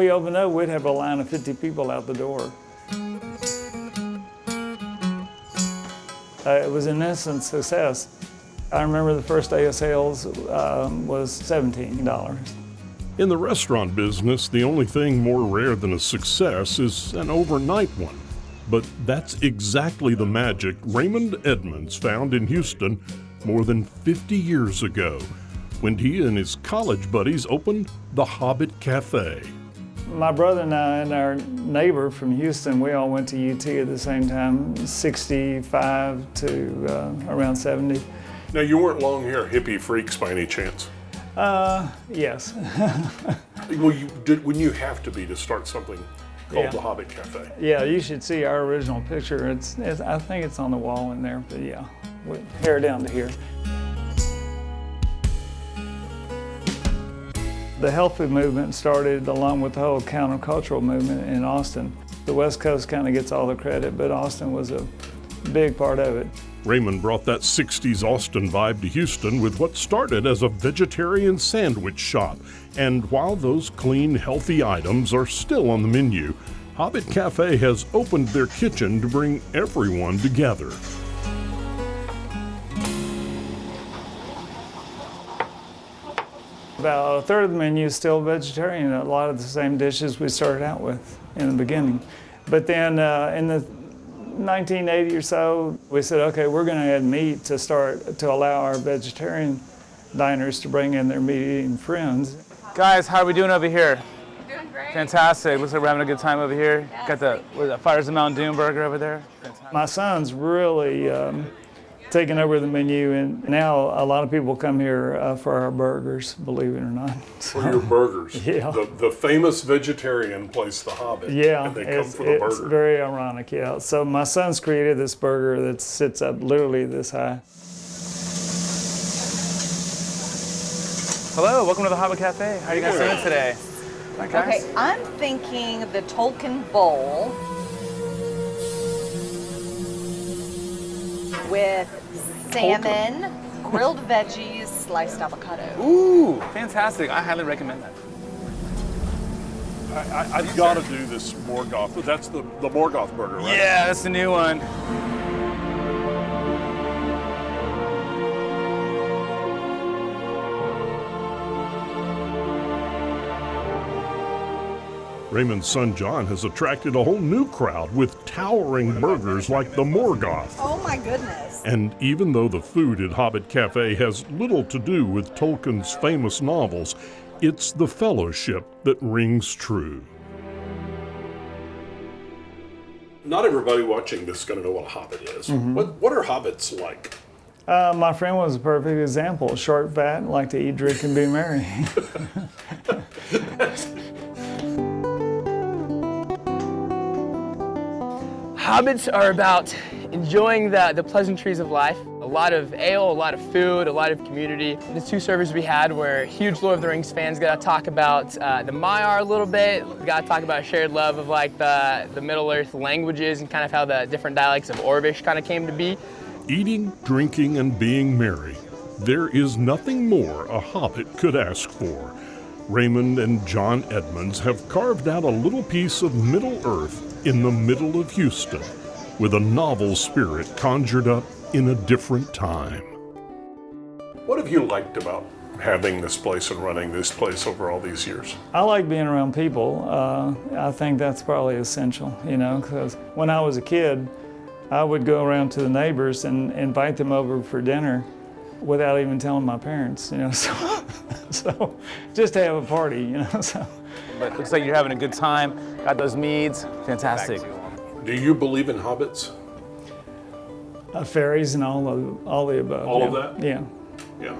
we opened up, we'd have a line of 50 people out the door. It was an instant success. I remember the first day of sales was $17. In the restaurant business, the only thing more rare than a success is an overnight one. But that's exactly the magic Raymond Edmonds found in Houston more than 50 years ago, when he and his college buddies opened the Hobbit Cafe. My brother and I and our neighbor from Houston, we all went to UT at the same time, 65 to around 70. Now, you weren't long hair hippie freaks by any chance? Yes. Well, wouldn't you have to be to start something called the Hobbit Cafe? Yeah, you should see our original picture. I think it's on the wall in there, but yeah, with hair down to here. The health food movement started along with the whole countercultural movement in Austin. The West Coast kind of gets all the credit, but Austin was a big part of it. Raymond brought that 60s Austin vibe to Houston with what started as a vegetarian sandwich shop. And while those clean, healthy items are still on the menu, Hobbit Cafe has opened their kitchen to bring everyone together. About a third of the menu is still vegetarian, a lot of the same dishes we started out with in the beginning. But then in the 1980 or so, we said, okay, we're going to add meat to allow our vegetarian diners to bring in their meat-eating friends. Guys, how are we doing over here? Doing great. Fantastic. Looks like we're having a good time over here. Yes, Got the Fires of Mount Doom burger over there. Fantastic. My son's really taken over the menu, and now a lot of people come here for our burgers, believe it or not. For your burgers. Yeah. The famous vegetarian place, the Hobbit. Yeah, and they come for the it's burger. very ironic, yeah. So my son's created this burger that sits up literally this high. Hello, welcome to the Hobbit Cafe. How are you guys doing today? Hi, guys. Okay, I'm thinking the Tolkien bowl with salmon, grilled veggies, sliced avocado. Ooh, fantastic. I highly recommend that. I've got to do this Morgoth, but that's the Morgoth burger, right? Yeah, that's the new one. Raymond's son John has attracted a whole new crowd with towering burgers like the Morgoth. Oh my goodness. And even though the food at Hobbit Cafe has little to do with Tolkien's famous novels, it's the fellowship that rings true. Not everybody watching this is going to know what a hobbit is. Mm-hmm. What are hobbits like? My friend was a perfect example. Short, fat, like to eat, drink, and be merry. Hobbits are about enjoying the pleasantries of life. A lot of ale, a lot of food, a lot of community. The two servers we had were huge Lord of the Rings fans. Got to talk about the Maiar a little bit. We got to talk about a shared love of like the Middle Earth languages and kind of how the different dialects of Orvish kind of came to be. Eating, drinking, and being merry. There is nothing more a hobbit could ask for. Raymond and John Edmonds have carved out a little piece of Middle Earth in the middle of Houston, with a novel spirit conjured up in a different time. What have you liked about having this place and running this place over all these years? I like being around people. I think that's probably essential, you know, because when I was a kid, I would go around to the neighbors and invite them over for dinner without even telling my parents, you know, so just to have a party, you know, so. But it looks like you're having a good time. Got those meads. Fantastic. Do you believe in hobbits? Fairies and all the above. All yeah. of that? Yeah. Yeah.